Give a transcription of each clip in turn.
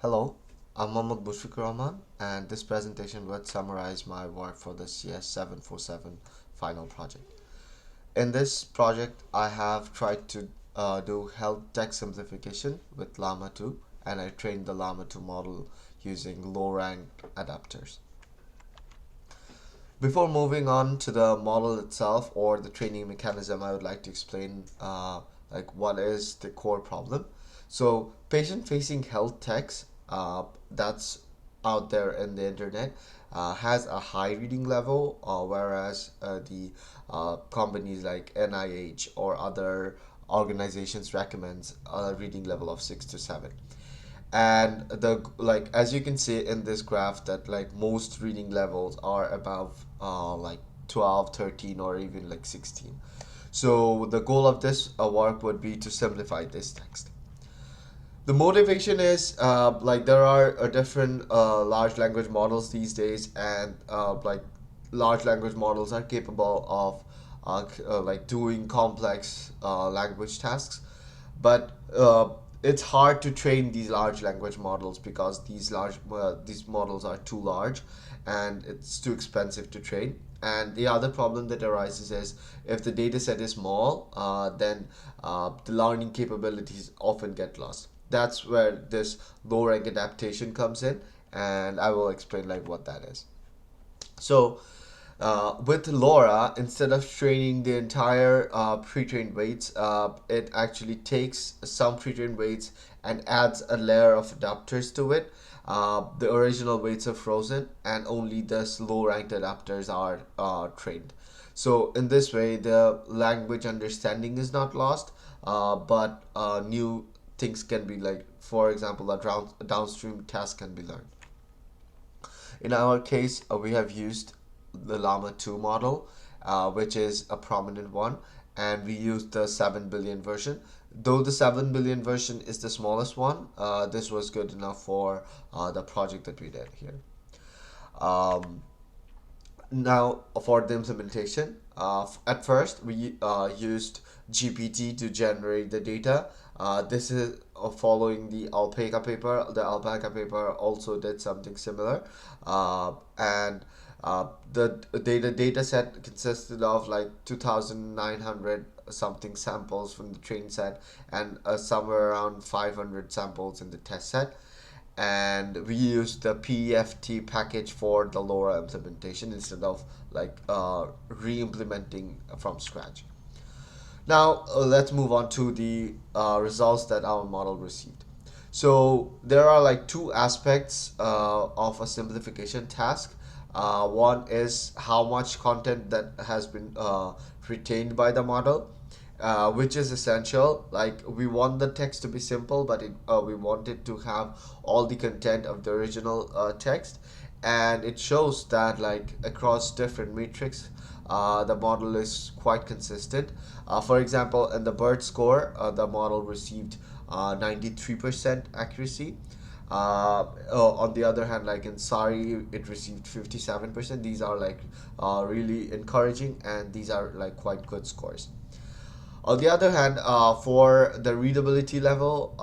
Hello, I'm Mohammad Bushrik Rahman, and this presentation would summarize my work for the CS747 final project. In this project, I have tried to do health text simplification with Llama2, and I trained the Llama2 model using low-rank adapters. Before moving on to the model itself or the training mechanism, I would like to explain what is the core problem. So patient-facing health text that's out there in the internet has a high reading level, whereas the companies like NIH or other organizations recommends a reading level of 6 to 7. And as you can see in this graph that most reading levels are above 12, 13, or even 16. So the goal of this work would be to simplify this text. The motivation is there are different large language models these days, and large language models are capable of doing complex language tasks, but it's hard to train these large language models because these models are too large and it's too expensive to train. And the other problem that arises is if the data set is small, then the learning capabilities often get lost. That's where this low rank adaptation comes in, and I will explain what that is. So with LoRA, instead of training the entire pre-trained weights, it actually takes some pre-trained weights and adds a layer of adapters to it. The original weights are frozen, and only the low-ranked adapters are trained. So in this way, the language understanding is not lost, but new things can be, for example, a downstream task can be learned. In our case, we have used the Llama2 model, which is a prominent one, and we used the 7 billion version. Though the 7 billion version is the smallest one, this was good enough for the project that we did here. Now for the implementation, at first we used GPT to generate the data. This is following the alpaca paper. The alpaca paper also did something similar, and the data set consisted of 2,900 something samples from the train set, and somewhere around 500 samples in the test set. And we used the PEFT package for the LoRA implementation instead of re-implementing from scratch. Now let's move on to the results that our model received. So there are two aspects of a simplification task. One is how much content that has been retained by the model, which is essential. We want the text to be simple, but we want it to have all the content of the original text, and it shows that across different metrics, the model is quite consistent. For example, in the BERT score, the model received 93% accuracy. On the other hand, in SARI, it received 57%. These are really encouraging, and these are quite good scores. On the other hand, for the readability level,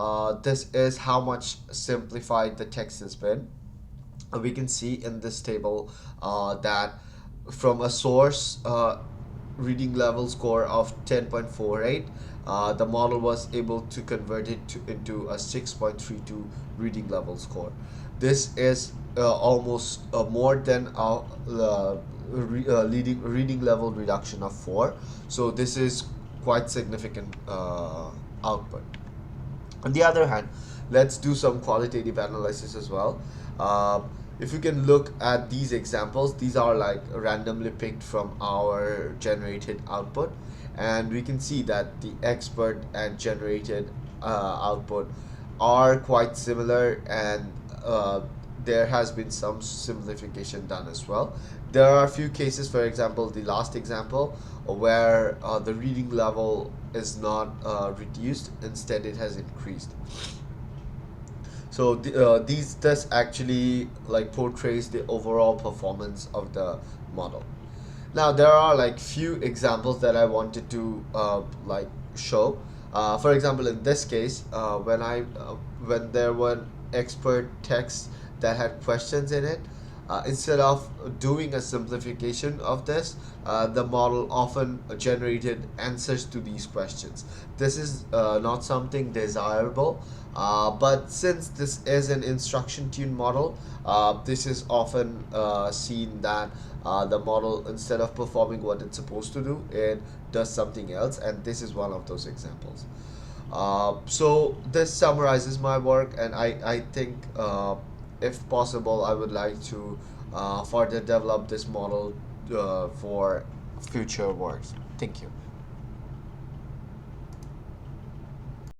this is how much simplified the text has been. We can see in this table that from a source reading level score of 10.48, the model was able to convert it into a 6.32 reading level score. This is almost more than a reading level reduction of 4. So this is quite significant output. On the other hand, let's do some qualitative analysis as well. If you can look at these examples, these are randomly picked from our generated output, and we can see that the expert and generated output are quite similar, and there has been some simplification done as well. There are a few cases, for example, the last example, where the reading level is not reduced, instead it has increased. So this actually portrays the overall performance of the model. Now there are few examples that I wanted to show. For example, in this case, when there were expert text that had questions in it. Instead of doing a simplification of this, the model often generated answers to these questions. This is not something desirable, but since this is an instruction tuned model, this is often seen that the model, instead of performing what it's supposed to do, it does something else, and this is one of those examples. So this summarizes my work, and I think if possible, I would like to further develop this model for future works. Thank you.